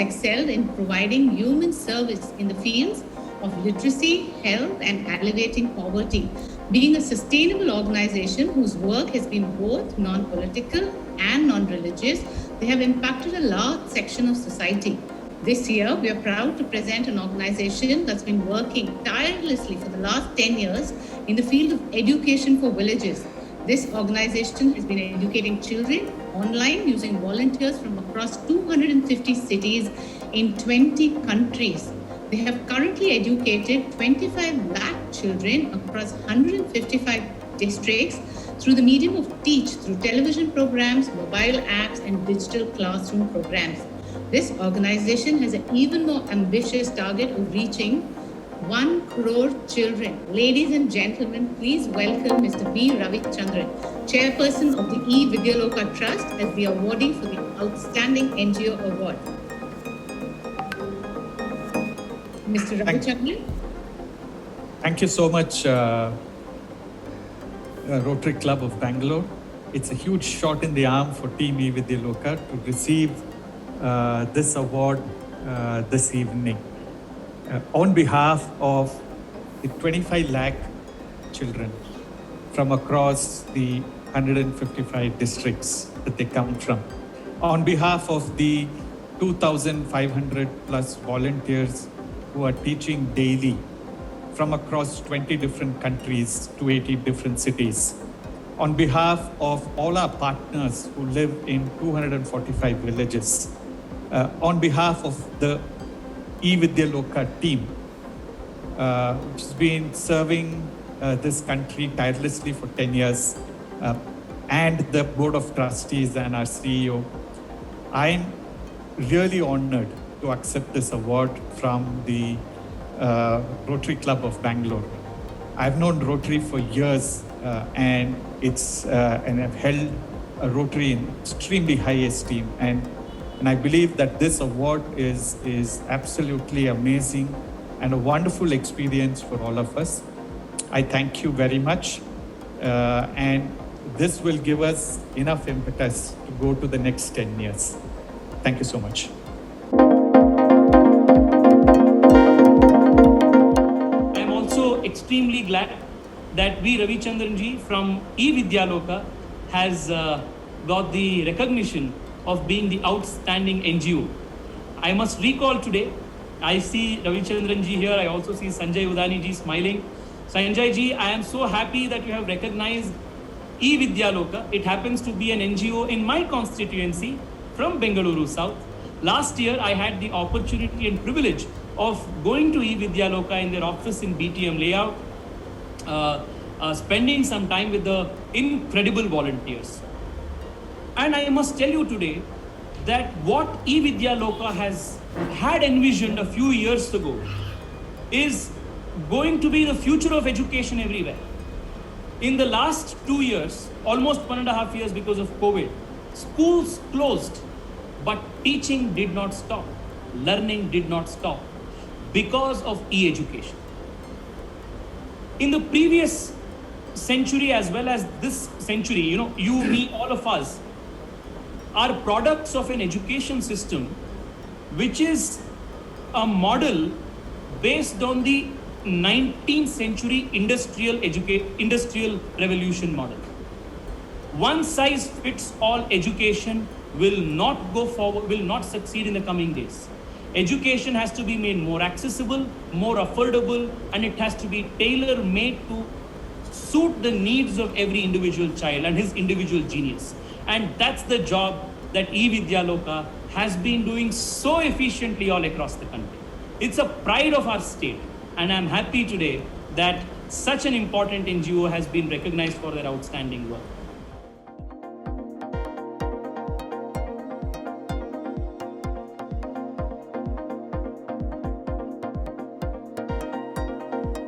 excelled in providing human service in the fields of literacy, health, and alleviating poverty, being a sustainable organization whose work has been both non-political and non-religious. They have impacted a large section of society. This year, we are proud to present an organization that's been working tirelessly for the last 10 years in the field of education for villages. This organization has been educating children online using volunteers from across 250 cities in 20 countries. They have currently educated 25 lakh children across 155 districts through the medium of Teach, through television programs, mobile apps, and digital classroom programs. This organization has an even more ambitious target of reaching 1 crore children. Ladies and gentlemen, please welcome Mr. B. Ravichandran, Chairperson of the E. Vidyaloka Trust, as the awardee for the Outstanding NGO Award. Mr. Ravichandran. Thank you so much, Rotary Club of Bangalore. It's a huge shot in the arm for Team E. Vidyaloka to receive this award this evening. On behalf of the 25 lakh children from across the 155 districts that they come from, on behalf of the 2,500 plus volunteers who are teaching daily from across 20 different countries to 80 different cities, on behalf of all our partners who live in 245 villages, on behalf of the E. Vidyaloka team, which has been serving this country tirelessly for 10 years, and the Board of Trustees and our CEO, I'm really honored to accept this award from the Rotary Club of Bangalore. I've known Rotary for years, and I've held a Rotary in extremely high esteem, and I believe that this award is absolutely amazing and a wonderful experience for all of us. I thank you very much, and this will give us enough impetus to go to the next 10 years. Thank you so much. Extremely glad that V. Ravichandran ji from E. Vidyaloka has got the recognition of being the outstanding NGO. I must recall today, I see Ravichandran ji here, I also see Sanjay Udani ji smiling. Sanjay ji, I am so happy that you have recognized E. Vidyaloka. It happens to be an NGO in my constituency from Bengaluru South. Last year, I had the opportunity and privilege of going to E. Vidyaloka in their office in BTM layout, spending some time with the incredible volunteers. And I must tell you today that what E. Vidyaloka had envisioned a few years ago is going to be the future of education everywhere. In the last 2 years, almost 1.5 years because of COVID, schools closed, but teaching did not stop, learning did not stop, because of e-education. In the previous century as well as this century, you, me, all of us are products of an education system which is a model based on the 19th century industrial revolution model. One size fits all education will not go forward, will not succeed in the coming days. Education has to be made more accessible, more affordable, and it has to be tailor-made to suit the needs of every individual child and his individual genius. And that's the job that E. Vidyaloka has been doing so efficiently all across the country. It's a pride of our state, and I'm happy today that such an important NGO has been recognized for their outstanding work.